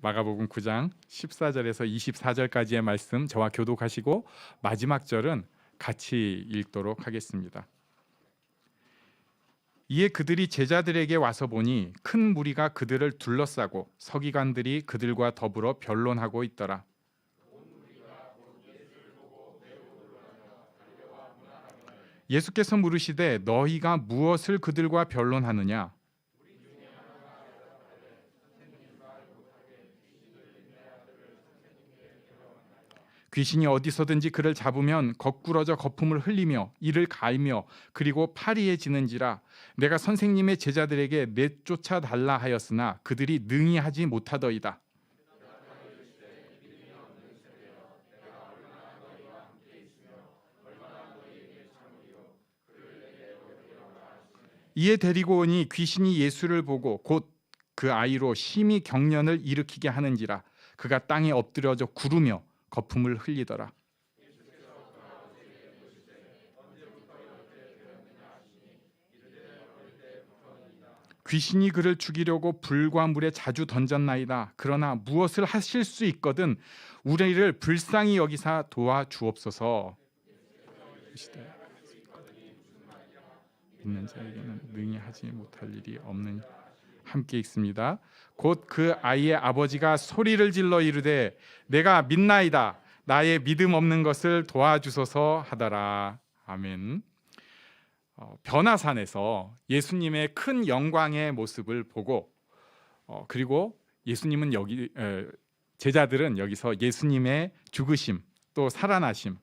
마가복음 9장 14절에서 24절까지의 말씀 저와 교독하시고 마지막 절은 같이 읽도록 하겠습니다. 이에 그들이 제자들에게 와서 보니 큰 무리가 그들을 둘러싸고 서기관들이 그들과 더불어 변론하고 있더라. 예수께서 물으시되 너희가 무엇을 그들과 변론하느냐? 귀신이 어디서든지 그를 잡으면 거꾸러져 거품을 흘리며 이를 갈며 그리고 파리해지는지라. 내가 선생님의 제자들에게 내쫓아 달라 하였으나 그들이 능히 하지 못하더이다. 이에 데리고 오니 귀신이 예수를 보고 곧 그 아이로 심히 경련을 일으키게 하는지라. 그가 땅에 엎드려져 구르며 거품을 흘리더라. 귀신이 그를 죽이려고 불과 물에 자주 던졌나이다. 그러나 무엇을 하실 수 있거든 우리를 불쌍히 여기사 도와주옵소서. 믿는 자에게는 능히 하지 못할 일이 없는. 함께 읽습니다. 곧 그 아이의 아버지가 소리를 질러 이르되 내가 믿나이다. 나의 믿음 없는 것을 도와주소서 하더라. 아멘. 변화산에서 예수님의 큰 영광의 모습을 보고 그리고 예수님은 제자들은 여기서 예수님의 죽으심 또 살아나심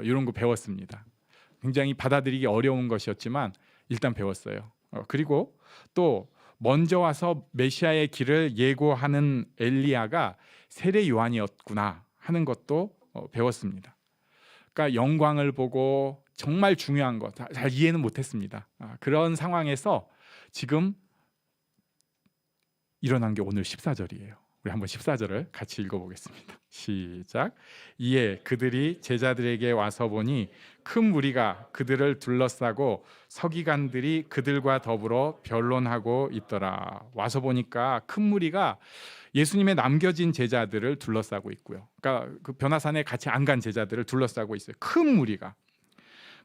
이런 거 배웠습니다. 굉장히 받아들이기 어려운 것이었지만 일단 배웠어요. 그리고 또 먼저 와서 메시아의 길을 예고하는 엘리야가 세례 요한이었구나 하는 것도 배웠습니다. 그러니까 영광을 보고 정말 중요한 것 잘 이해는 못했습니다. 그런 상황에서 지금 일어난 게 오늘 14절이에요. 우리 한번 14절을 같이 읽어보겠습니다. 시작. 이에 그들이 제자들에게 와서 보니 큰 무리가 그들을 둘러싸고 서기관들이 그들과 더불어 변론하고 있더라. 와서 보니까 큰 무리가 예수님의 남겨진 제자들을 둘러싸고 있고요. 그러니까 그 변화산에 같이 안 간 제자들을 둘러싸고 있어요. 큰 무리가.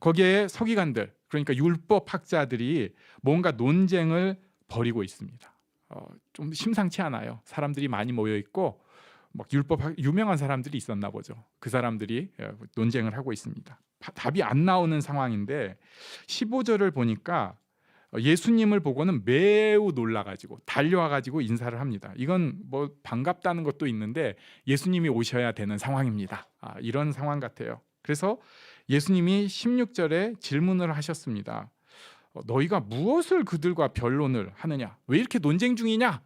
거기에 서기관들, 그러니까 율법학자들이 뭔가 논쟁을 벌이고 있습니다. 좀 심상치 않아요. 사람들이 많이 모여 있고 막 유명한 사람들이 있었나 보죠. 그 사람들이 논쟁을 하고 있습니다. 답이 안 나오는 상황인데 15절을 보니까 예수님을 보고는 매우 놀라가지고 달려와가지고 인사를 합니다. 이건 뭐 반갑다는 것도 있는데 예수님이 오셔야 되는 상황입니다. 이런 상황 같아요. 그래서 예수님이 16절에 질문을 하셨습니다. 너희가 무엇을 그들과 변론을 하느냐? 왜 이렇게 논쟁 중이냐?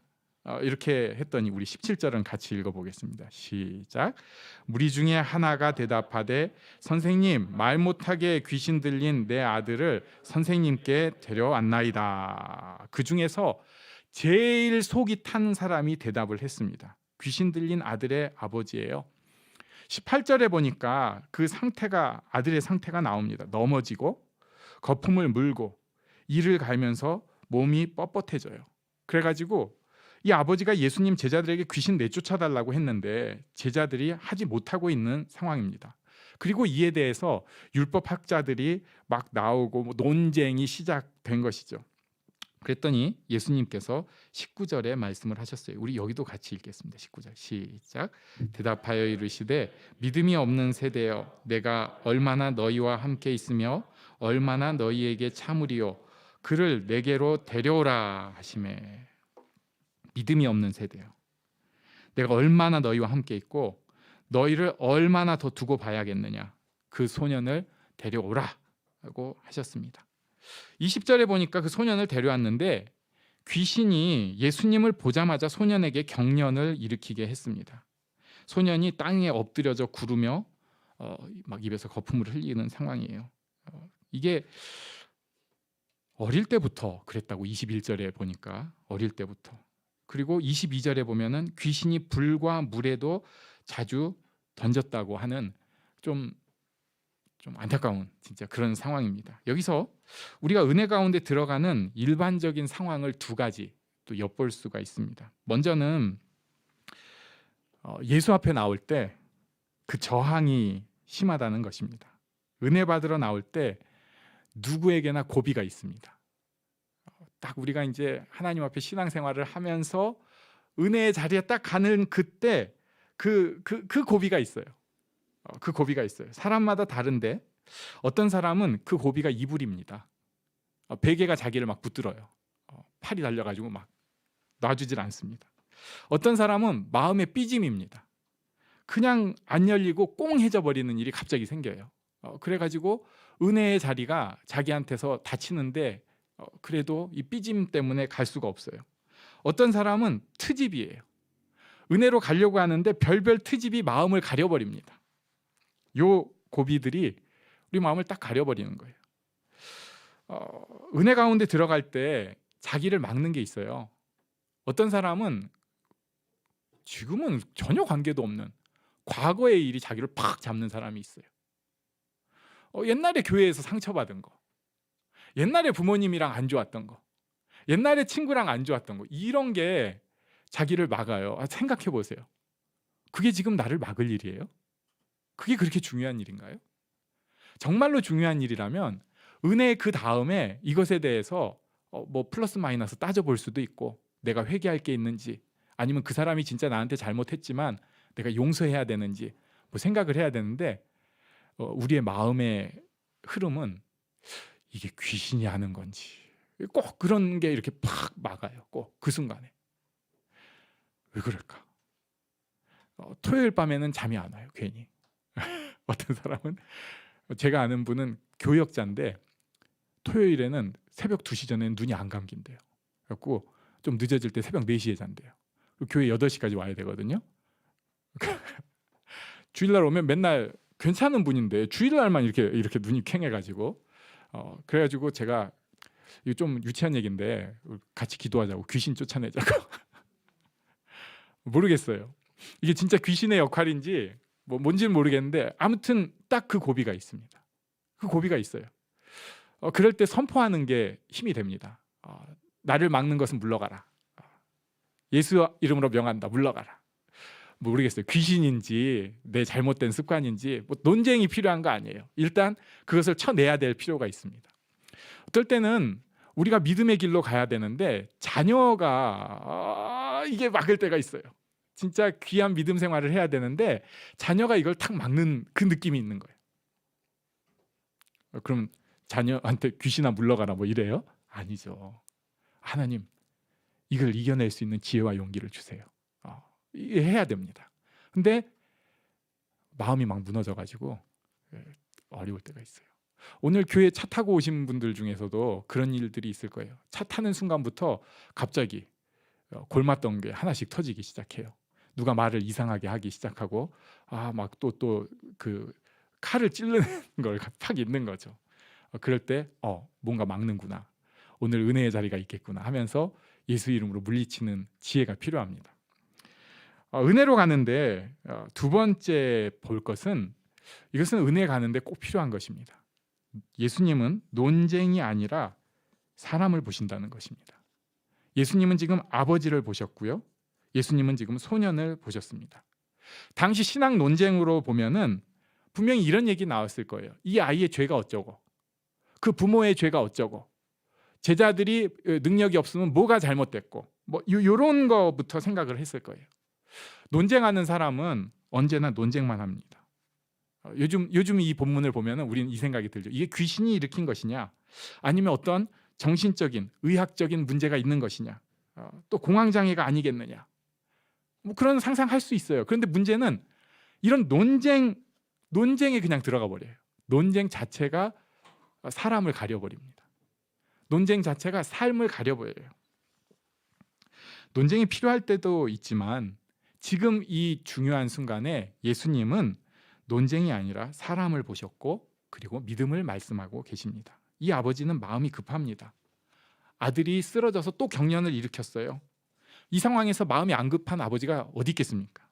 이렇게 했더니 우리 17절은 같이 읽어보겠습니다. 시작. 무리 중에 하나가 대답하되 선생님, 말 못하게 귀신 들린 내 아들을 선생님께 데려왔나이다. 그 중에서 제일 속이 탄 사람이 대답을 했습니다. 귀신 들린 아들의 아버지예요. 18절에 보니까 그 상태가 아들의 상태가 나옵니다. 넘어지고 거품을 물고 이를 갈면서 몸이 뻣뻣해져요. 그래가지고 이 아버지가 예수님 제자들에게 귀신 내쫓아달라고 했는데 제자들이 하지 못하고 있는 상황입니다. 그리고 이에 대해서 율법학자들이 막 나오고 논쟁이 시작된 것이죠. 그랬더니 예수님께서 19절에 말씀을 하셨어요. 우리 여기도 같이 읽겠습니다. 19절 시작. 대답하여 이르시되 믿음이 없는 세대여, 내가 얼마나 너희와 함께 있으며 얼마나 너희에게 참으리요, 그를 내게로 데려오라 하시매. 믿음이 없는 세대요. 내가 얼마나 너희와 함께 있고 너희를 얼마나 더 두고 봐야겠느냐. 그 소년을 데려오라 라고 하셨습니다. 20절에 보니까 그 소년을 데려왔는데 귀신이 예수님을 보자마자 소년에게 경련을 일으키게 했습니다. 소년이 땅에 엎드려져 구르며 막 입에서 거품을 흘리는 상황이에요. 이게 어릴 때부터 그랬다고 21절에 보니까 어릴 때부터. 그리고 22절에 보면은 귀신이 불과 물에도 자주 던졌다고 하는 좀 안타까운 진짜 그런 상황입니다. 여기서 우리가 은혜 가운데 들어가는 일반적인 상황을 두 가지 또 엿볼 수가 있습니다. 먼저는 예수 앞에 나올 때 그 저항이 심하다는 것입니다. 은혜 받으러 나올 때 누구에게나 고비가 있습니다. 딱 우리가 이제 하나님 앞에 신앙생활을 하면서 은혜의 자리에 딱 가는 그때 그 고비가 있어요. 그 고비가 있어요. 사람마다 다른데 어떤 사람은 그 고비가 이불입니다. 베개가 자기를 막 붙들어요. 팔이 달려가지고 막 놔주질 않습니다. 어떤 사람은 마음의 삐짐입니다. 그냥 안 열리고 꽁해져 버리는 일이 갑자기 생겨요. 그래가지고 은혜의 자리가 자기한테서 닫히는데 그래도 이 삐짐 때문에 갈 수가 없어요. 어떤 사람은 트집이에요. 은혜로 가려고 하는데 별별 트집이 마음을 가려버립니다. 요 고비들이 우리 마음을 딱 가려버리는 거예요. 은혜 가운데 들어갈 때 자기를 막는 게 있어요. 어떤 사람은 지금은 전혀 관계도 없는 과거의 일이 자기를 팍 잡는 사람이 있어요. 옛날에 교회에서 상처받은 거, 옛날에 부모님이랑 안 좋았던 거, 옛날에 친구랑 안 좋았던 거, 이런 게 자기를 막아요. 생각해 보세요. 그게 지금 나를 막을 일이에요? 그게 그렇게 중요한 일인가요? 정말로 중요한 일이라면 은혜의 그 다음에 이것에 대해서 뭐 플러스 마이너스 따져볼 수도 있고, 내가 회개할 게 있는지, 아니면 그 사람이 진짜 나한테 잘못했지만 내가 용서해야 되는지 뭐 생각을 해야 되는데, 우리의 마음의 흐름은 이게 귀신이 하는 건지 꼭 그런 게 이렇게 팍 막아요. 꼭 그 순간에. 왜 그럴까? 토요일 밤에는 잠이 안 와요. 괜히. 어떤 사람은, 제가 아는 분은 교역자인데 토요일에는 새벽 2시 전에는 눈이 안 감긴대요. 그래갖고 좀 늦어질 때 새벽 4시에 잔대요. 교회 8시까지 와야 되거든요. 주일날 오면 맨날 괜찮은 분인데 주일날만 이렇게 눈이 퀭해가지고, 그래가지고 제가, 이거 좀 유치한 얘기인데 같이 기도하자고, 귀신 쫓아내자고. 모르겠어요. 이게 진짜 귀신의 역할인지 뭐 뭔지는 모르겠는데, 아무튼 딱 그 고비가 있습니다. 그 고비가 있어요. 그럴 때 선포하는 게 힘이 됩니다. 나를 막는 것은 물러가라. 예수 이름으로 명한다. 물러가라. 모르겠어요. 귀신인지 내 잘못된 습관인지 뭐 논쟁이 필요한 거 아니에요. 일단 그것을 쳐내야 될 필요가 있습니다. 어떨 때는 우리가 믿음의 길로 가야 되는데 자녀가 이게 막을 때가 있어요. 진짜 귀한 믿음 생활을 해야 되는데 자녀가 이걸 탁 막는 그 느낌이 있는 거예요. 그럼 자녀한테 귀신아 물러가라 뭐 이래요? 아니죠. 하나님, 이걸 이겨낼 수 있는 지혜와 용기를 주세요. 해야 됩니다. 근데 마음이 막 무너져가지고 어려울 때가 있어요. 오늘 교회 차 타고 오신 분들 중에서도 그런 일들이 있을 거예요. 차 타는 순간부터 갑자기 골맞던 게 하나씩 터지기 시작해요. 누가 말을 이상하게 하기 시작하고, 막 또 그 칼을 찌르는 걸 팍 있는 거죠. 그럴 때 뭔가 막는구나, 오늘 은혜의 자리가 있겠구나 하면서 예수 이름으로 물리치는 지혜가 필요합니다. 은혜로 가는데 두 번째 볼 것은, 이것은 은혜 가는데 꼭 필요한 것입니다. 예수님은 논쟁이 아니라 사람을 보신다는 것입니다. 예수님은 지금 아버지를 보셨고요, 예수님은 지금 소년을 보셨습니다. 당시 신학 논쟁으로 보면은 분명히 이런 얘기 나왔을 거예요. 이 아이의 죄가 어쩌고, 그 부모의 죄가 어쩌고, 제자들이 능력이 없으면 뭐가 잘못됐고, 뭐 이런 거부터 생각을 했을 거예요. 논쟁하는 사람은 언제나 논쟁만 합니다. 요즘 이 본문을 보면 우리는 이 생각이 들죠. 이게 귀신이 일으킨 것이냐, 아니면 어떤 정신적인 의학적인 문제가 있는 것이냐, 또 공황장애가 아니겠느냐, 뭐 그런 상상할 수 있어요. 그런데 문제는 이런 논쟁에 그냥 들어가 버려요. 논쟁 자체가 사람을 가려버립니다. 논쟁 자체가 삶을 가려버려요. 논쟁이 필요할 때도 있지만 지금 이 중요한 순간에 예수님은 논쟁이 아니라 사람을 보셨고, 그리고 믿음을 말씀하고 계십니다. 이 아버지는 마음이 급합니다. 아들이 쓰러져서 또 경련을 일으켰어요. 이 상황에서 마음이 안 급한 아버지가 어디 있겠습니까?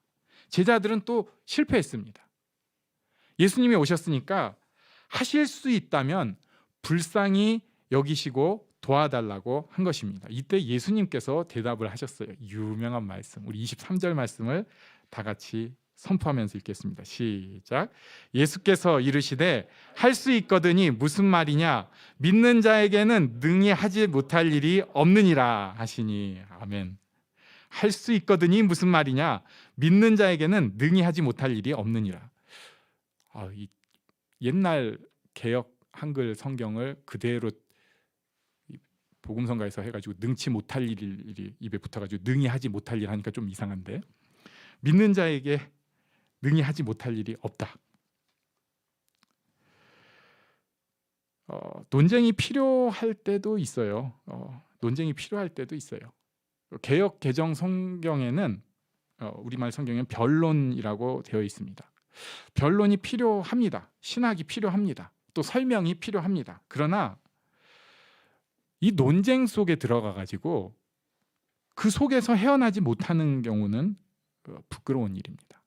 제자들은 또 실패했습니다. 예수님이 오셨으니까 하실 수 있다면 불쌍히 여기시고 도와달라고 한 것입니다. 이때 예수님께서 대답을 하셨어요. 유명한 말씀, 우리 23절 말씀을 다 같이 선포하면서 읽겠습니다. 시작. 예수께서 이르시되 할 수 있거든이 무슨 말이냐, 믿는 자에게는 능히 하지 못할 일이 없느니라 하시니. 아멘. 할 수 있거든이 무슨 말이냐, 믿는 자에게는 능히 하지 못할 일이 없느니라. 이 옛날 개역 한글 성경을 그대로 복음성가에서 해가지고 능치 못할 일이 입에 붙어가지고 능히 하지 못할 일 하니까 좀 이상한데, 믿는 자에게 능히 하지 못할 일이 없다. 논쟁이 필요할 때도 있어요. 논쟁이 필요할 때도 있어요. 개역 개정 성경에는 우리말 성경에는 변론이라고 되어 있습니다. 변론이 필요합니다. 신학이 필요합니다. 또 설명이 필요합니다. 그러나 이 논쟁 속에 들어가 가지고 그 속에서 헤어나지 못하는 경우는 부끄러운 일입니다.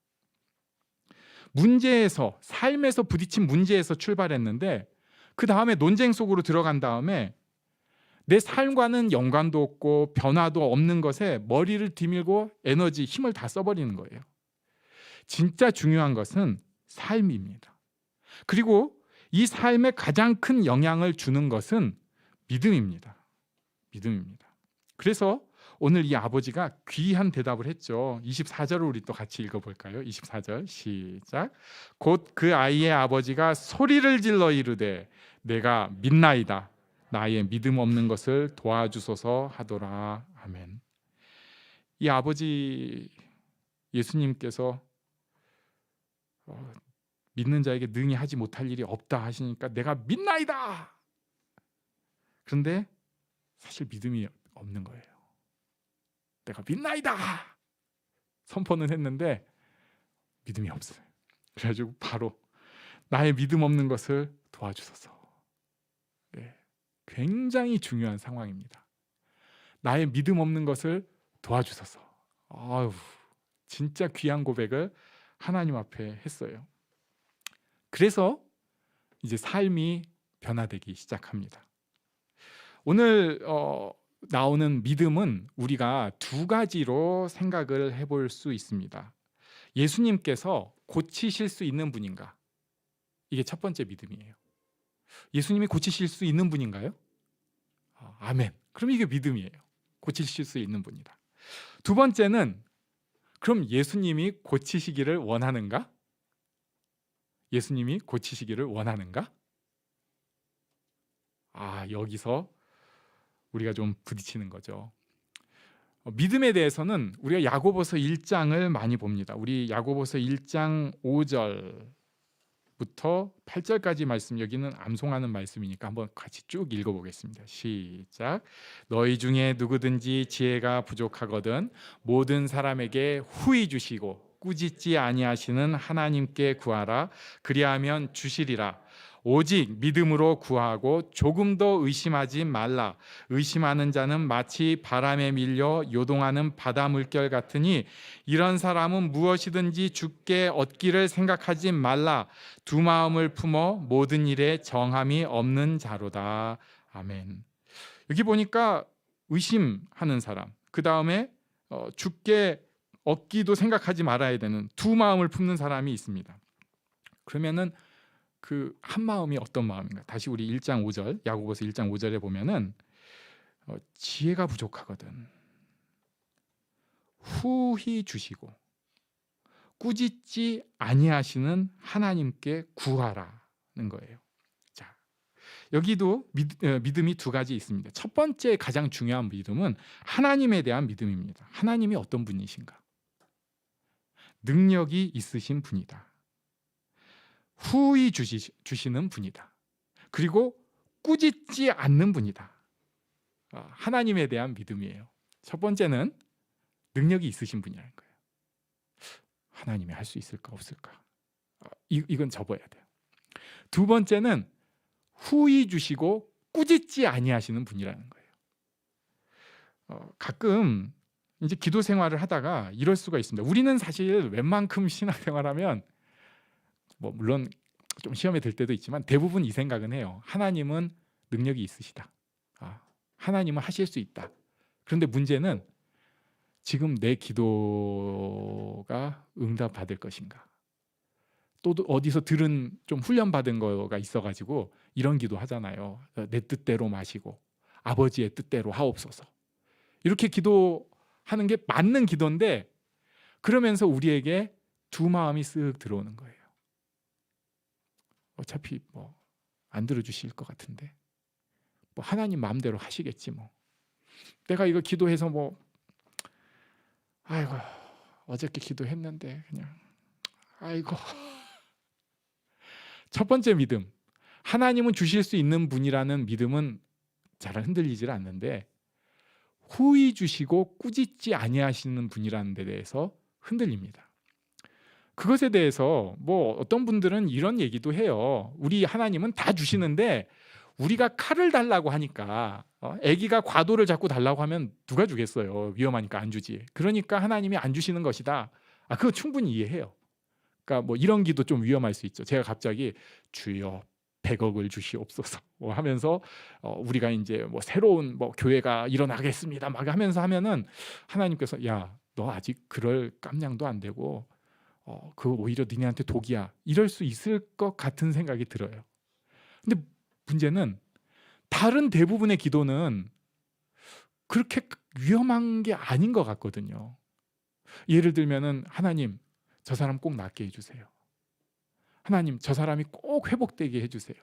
문제에서, 삶에서 부딪힌 문제에서 출발했는데 그 다음에 논쟁 속으로 들어간 다음에 내 삶과는 연관도 없고 변화도 없는 것에 머리를 뒤밀고 에너지, 힘을 다 써버리는 거예요. 진짜 중요한 것은 삶입니다. 그리고 이 삶에 가장 큰 영향을 주는 것은 믿음입니다. 믿음입니다. 그래서 오늘 이 아버지가 귀한 대답을 했죠. 24절을 우리 또 같이 읽어볼까요? 24절 시작. 곧 그 아이의 아버지가 소리를 질러 이르되 내가 믿나이다. 나의 믿음 없는 것을 도와주소서 하더라. 아멘. 이 아버지 예수님께서 믿는 자에게 능히 하지 못할 일이 없다 하시니까 내가 믿나이다. 그런데 사실 믿음이 없는 거예요. 내가 믿나이다 선포는 했는데 믿음이 없어요. 그래가지고 바로 나의 믿음 없는 것을 도와주소서. 네, 굉장히 중요한 상황입니다. 나의 믿음 없는 것을 도와주소서. 진짜 귀한 고백을 하나님 앞에 했어요. 그래서 이제 삶이 변화되기 시작합니다. 오늘 나오는 믿음은 우리가 두 가지로 생각을 해볼 수 있습니다. 예수님께서 고치실 수 있는 분인가? 이게 첫 번째 믿음이에요. 예수님이 고치실 수 있는 분인가요? 아멘. 그럼 이게 믿음이에요. 고치실 수 있는 분이다. 두 번째는 그럼 예수님이 고치시기를 원하는가? 예수님이 고치시기를 원하는가? 여기서 우리가 좀 부딪히는 거죠. 믿음에 대해서는 우리가 야고보서 1장을 많이 봅니다. 우리 야고보서 1장 5절부터 8절까지 말씀, 여기는 암송하는 말씀이니까 한번 같이 쭉 읽어보겠습니다. 시작. 너희 중에 누구든지 지혜가 부족하거든 모든 사람에게 후히 주시고 꾸짖지 아니하시는 하나님께 구하라. 그리하면 주시리라. 오직 믿음으로 구하고 조금 더 의심하지 말라. 의심하는 자는 마치 바람에 밀려 요동하는 바다 물결 같으니 이런 사람은 무엇이든지 주께 얻기를 생각하지 말라. 두 마음을 품어 모든 일에 정함이 없는 자로다. 아멘. 여기 보니까 의심하는 사람, 그 다음에 주께 얻기도 생각하지 말아야 되는 두 마음을 품는 사람이 있습니다. 그러면은 그 한 마음이 어떤 마음인가? 다시 우리 1장 5절, 야고보서 1장 5절에 보면은 지혜가 부족하거든 후히 주시고 꾸짖지 아니하시는 하나님께 구하라는 거예요. 자, 여기도 믿음이 두 가지 있습니다. 첫 번째 가장 중요한 믿음은 하나님에 대한 믿음입니다. 하나님이 어떤 분이신가? 능력이 있으신 분이다. 후히 주시는 분이다. 그리고 꾸짖지 않는 분이다. 하나님에 대한 믿음이에요. 첫 번째는 능력이 있으신 분이라는 거예요. 하나님이 할 수 있을까 없을까? 이건 접어야 돼요. 두 번째는 후히 주시고 꾸짖지 아니하시는 분이라는 거예요. 가끔 이제 기도 생활을 하다가 이럴 수가 있습니다. 우리는 사실 웬만큼 신앙생활하면 물론 좀 시험에 들 때도 있지만 대부분 이 생각은 해요. 하나님은 능력이 있으시다. 하나님은 하실 수 있다. 그런데 문제는 지금 내 기도가 응답받을 것인가? 또 어디서 들은 좀 훈련받은 거가 있어가지고 이런 기도 하잖아요. 내 뜻대로 마시고 아버지의 뜻대로 하옵소서. 이렇게 기도하는 게 맞는 기도인데 그러면서 우리에게 두 마음이 쓱 들어오는 거예요. 어차피 뭐 안 들어주실 것 같은데 뭐 하나님 마음대로 하시겠지 뭐. 내가 이거 기도해서 뭐 아이고 어저께 기도했는데 그냥 아이고. 첫 번째 믿음, 하나님은 주실 수 있는 분이라는 믿음은 잘 흔들리질 않는데 후히 주시고 꾸짖지 아니하시는 분이라는 데 대해서 흔들립니다. 그것에 대해서 뭐 어떤 분들은 이런 얘기도 해요. 우리 하나님은 다 주시는데 우리가 칼을 달라고 하니까 아기가 과도를 자꾸 달라고 하면 누가 주겠어요. 위험하니까 안 주지. 그러니까 하나님이 안 주시는 것이다. 그거 충분히 이해해요. 그러니까 뭐 이런 기도 좀 위험할 수 있죠. 제가 갑자기 주여 100억을 주시옵소서 하면서 우리가 이제 뭐 새로운 뭐 교회가 일어나겠습니다 막 하면서 하면은 하나님께서 야, 너 아직 그럴 깜냥도 안 되고 그거 오히려 니네한테 독이야 이럴 수 있을 것 같은 생각이 들어요. 근데 문제는 다른 대부분의 기도는 그렇게 위험한 게 아닌 것 같거든요. 예를 들면은 하나님 저 사람 꼭 낫게 해주세요. 하나님 저 사람이 꼭 회복되게 해주세요.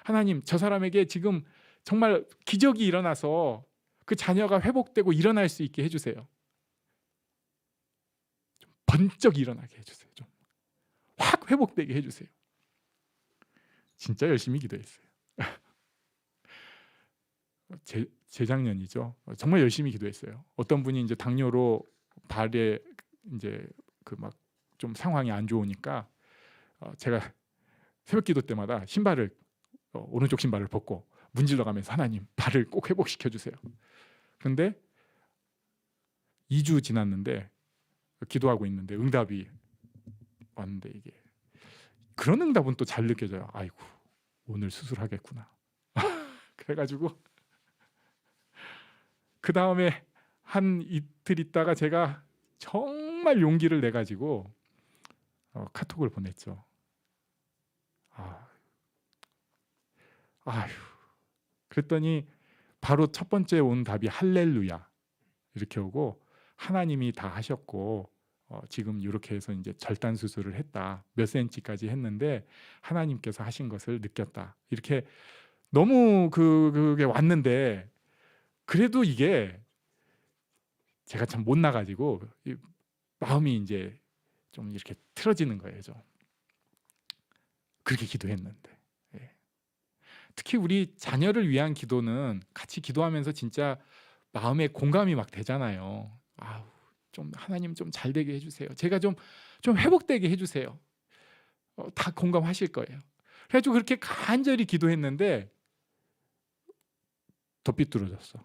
하나님 저 사람에게 지금 정말 기적이 일어나서 그 자녀가 회복되고 일어날 수 있게 해주세요. 좀 번쩍 일어나게 해주세요. 좀 확 회복되게 해주세요. 진짜 열심히 기도했어요. 재작년이죠. 정말 열심히 기도했어요. 어떤 분이 이제 당뇨로 발에 이제 그 막 좀 상황이 안 좋으니까 제가 새벽 기도 때마다 신발을 오른쪽 신발을 벗고 문질러 가면서 하나님 발을 꼭 회복시켜 주세요. 그런데 2주 지났는데 기도하고 있는데 응답이 왔는데 이게 그런 응답은 또 잘 느껴져요. 아이고 오늘 수술하겠구나. 그래가지고 그 다음에 한 이틀 있다가 제가 정말 용기를 내 가지고 카톡을 보냈죠. 아휴. 그랬더니 바로 첫 번째 온 답이 할렐루야 이렇게 오고 하나님이 다 하셨고 지금 이렇게 해서 이제 절단 수술을 했다. 몇 센치까지 했는데 하나님께서 하신 것을 느꼈다. 이렇게 너무 그게 왔는데 그래도 이게 제가 참 못 나가지고 마음이 이제 좀 이렇게 틀어지는 거예요. 좀. 그렇게 기도했는데 특히 우리 자녀를 위한 기도는 같이 기도하면서 진짜 마음에 공감이 막 되잖아요. 좀 하나님 좀 잘 되게 해주세요. 제가 좀 회복되게 해주세요. 다 공감하실 거예요. 그래가지고 그렇게 간절히 기도했는데 더 삐뚤어졌어.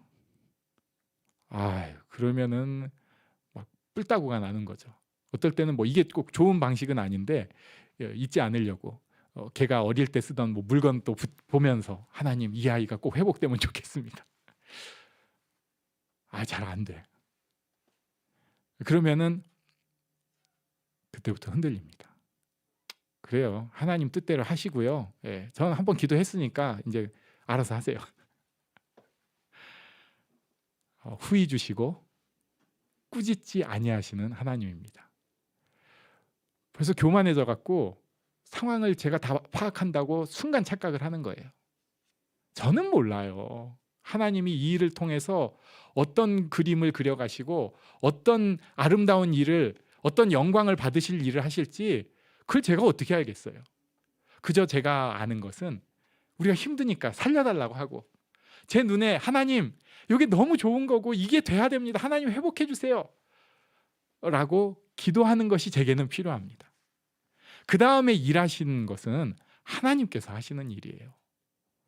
그러면은 막 뿔따구가 나는 거죠. 어떨 때는 뭐 이게 꼭 좋은 방식은 아닌데 잊지 않으려고 걔가 어릴 때 쓰던 뭐 물건 또 보면서 하나님 이 아이가 꼭 회복되면 좋겠습니다. 잘 안 돼. 그러면은 그때부터 흔들립니다. 그래요. 하나님 뜻대로 하시고요. 저는 한번 기도했으니까 이제 알아서 하세요. 후히 주시고 꾸짖지 아니하시는 하나님입니다. 그래서 교만해져 갖고 상황을 제가 다 파악한다고 순간 착각을 하는 거예요. 저는 몰라요. 하나님이 이 일을 통해서 어떤 그림을 그려가시고 어떤 아름다운 일을 어떤 영광을 받으실 일을 하실지 그걸 제가 어떻게 알겠어요. 그저 제가 아는 것은 우리가 힘드니까 살려달라고 하고 제 눈에 하나님 이게 너무 좋은 거고 이게 돼야 됩니다. 하나님 회복해 주세요 라고 기도하는 것이 제게는 필요합니다. 그 다음에 일하시는 것은 하나님께서 하시는 일이에요.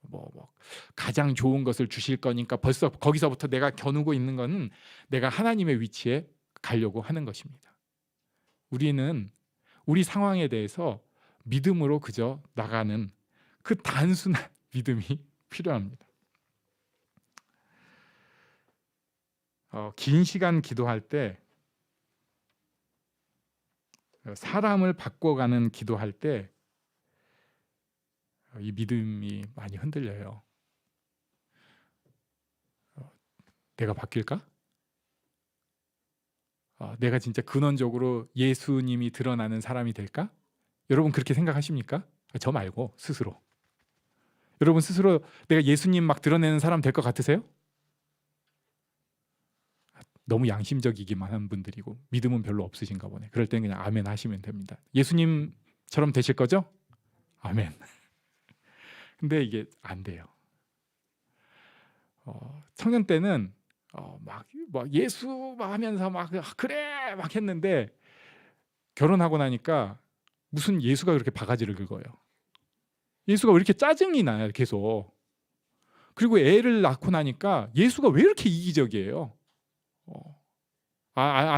뭐 가장 좋은 것을 주실 거니까 벌써 거기서부터 내가 겨누고 있는 것은 내가 하나님의 위치에 가려고 하는 것입니다. 우리는 우리 상황에 대해서 믿음으로 그저 나가는 그 단순한 믿음이 필요합니다. 긴 시간 기도할 때, 사람을 바꿔가는 기도할 때 이 믿음이 많이 흔들려요. 내가 바뀔까? 내가 진짜 근원적으로 예수님이 드러나는 사람이 될까? 여러분 그렇게 생각하십니까? 저 말고 스스로. 여러분 스스로 내가 예수님 막 드러내는 사람 될 것 같으세요? 너무 양심적이기만 한 분들이고 믿음은 별로 없으신가 보네. 그럴 땐 그냥 아멘 하시면 됩니다. 예수님처럼 되실 거죠? 아멘. 근데 이게 안 돼요. 청년 때는 막 예수 막 하면서 막 그래 막 했는데 결혼하고 나니까 무슨 예수가 그렇게 바가지를 긁어요. 예수가 왜 이렇게 짜증이 나요 계속. 그리고 애를 낳고 나니까 예수가 왜 이렇게 이기적이에요.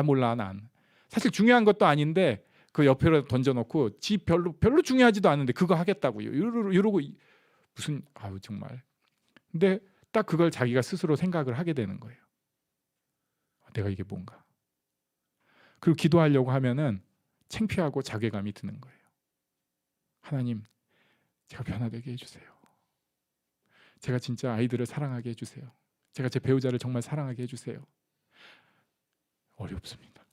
몰라 난. 사실 중요한 것도 아닌데 그 옆으로 던져놓고 지 별로 중요하지도 않은데 그거 하겠다고요. 이러고 무슨 정말. 근데 딱 그걸 자기가 스스로 생각을 하게 되는 거예요. 내가 이게 뭔가. 그리고 기도하려고 하면은 창피하고 자괴감이 드는 거예요. 하나님, 제가 변화되게 해주세요. 제가 진짜 아이들을 사랑하게 해주세요. 제가 제 배우자를 정말 사랑하게 해주세요. 어렵습니다.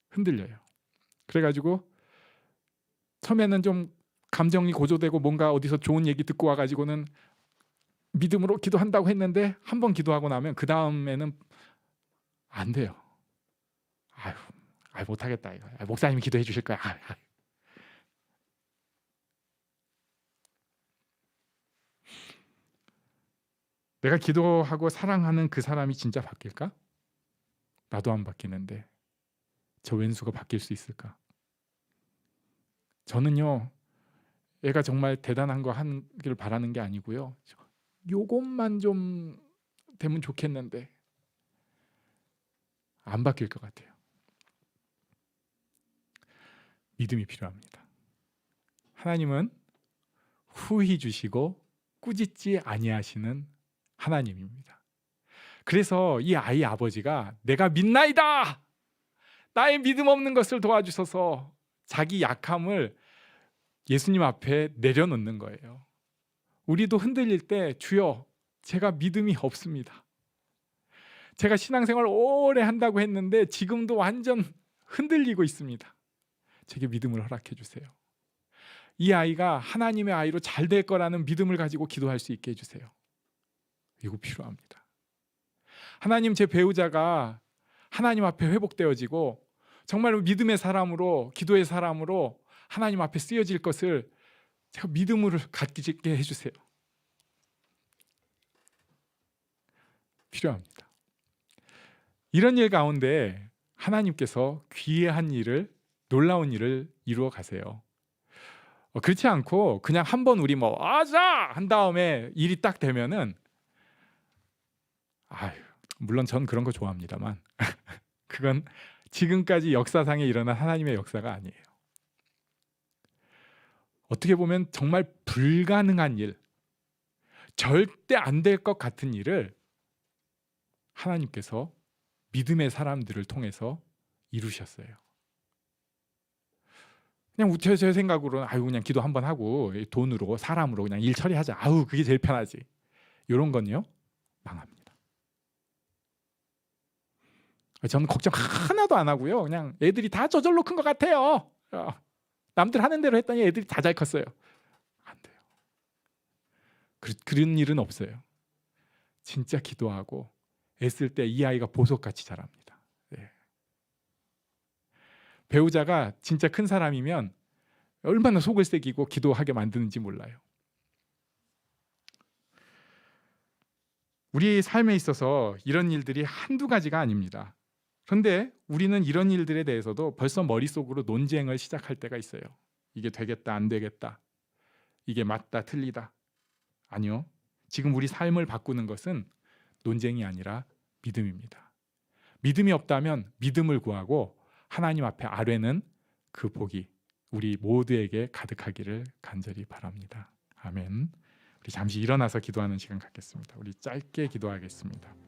흔들려요. 그래가지고 처음에는 좀 감정이 고조되고 뭔가 어디서 좋은 얘기 듣고 와가지고는 믿음으로 기도한다고 했는데 한 번 기도하고 나면 그 다음에는 안 돼요. 못하겠다 이거. 목사님이 기도해 주실 거야. 내가 기도하고 사랑하는 그 사람이 진짜 바뀔까? 나도 안 바뀌는데 저 왼수가 바뀔 수 있을까? 저는요, 얘가 정말 대단한 거 하기를 바라는 게 아니고요. 요것만 좀 되면 좋겠는데 안 바뀔 것 같아요. 믿음이 필요합니다. 하나님은 후히 주시고 꾸짖지 아니하시는 하나님입니다. 그래서 이 아이 아버지가 내가 믿나이다! 나의 믿음 없는 것을 도와주셔서 자기 약함을 예수님 앞에 내려놓는 거예요. 우리도 흔들릴 때 주여 제가 믿음이 없습니다. 제가 신앙생활 오래 한다고 했는데 지금도 완전 흔들리고 있습니다. 제게 믿음을 허락해 주세요. 이 아이가 하나님의 아이로 잘 될 거라는 믿음을 가지고 기도할 수 있게 해주세요. 이거 필요합니다. 하나님, 제 배우자가 하나님 앞에 회복되어지고 정말 믿음의 사람으로, 기도의 사람으로 하나님 앞에 쓰여질 것을 제가 믿음으로 갖게 해주세요. 필요합니다. 이런 일 가운데 하나님께서 귀한 일을, 놀라운 일을 이루어 가세요. 그렇지 않고 그냥 한번 우리 아자 한 다음에 일이 딱 되면은 물론 전 그런 거 좋아합니다만 그건 지금까지 역사상에 일어난 하나님의 역사가 아니에요. 어떻게 보면 정말 불가능한 일, 절대 안 될 것 같은 일을 하나님께서 믿음의 사람들을 통해서 이루셨어요. 그냥 제 생각으로는 그냥 기도 한번 하고 돈으로 사람으로 그냥 일 처리하자. 그게 제일 편하지. 이런 건요 망합니다. 저는 걱정 하나도 안 하고요. 그냥 애들이 다 저절로 큰 것 같아요. 남들 하는 대로 했더니 애들이 다 잘 컸어요. 안 돼요. 그런 일은 없어요. 진짜 기도하고 애쓸 때 이 아이가 보석같이 자랍니다. 네. 배우자가 진짜 큰 사람이면 얼마나 속을 새기고 기도하게 만드는지 몰라요. 우리 삶에 있어서 이런 일들이 한두 가지가 아닙니다. 그런데 우리는 이런 일들에 대해서도 벌써 머릿속으로 논쟁을 시작할 때가 있어요. 이게 되겠다, 안 되겠다. 이게 맞다, 틀리다. 아니요. 지금 우리 삶을 바꾸는 것은 논쟁이 아니라 믿음입니다. 믿음이 없다면 믿음을 구하고 하나님 앞에 아뢰는 그 복이 우리 모두에게 가득하기를 간절히 바랍니다. 아멘. 우리 잠시 일어나서 기도하는 시간 갖겠습니다. 우리 짧게 기도하겠습니다.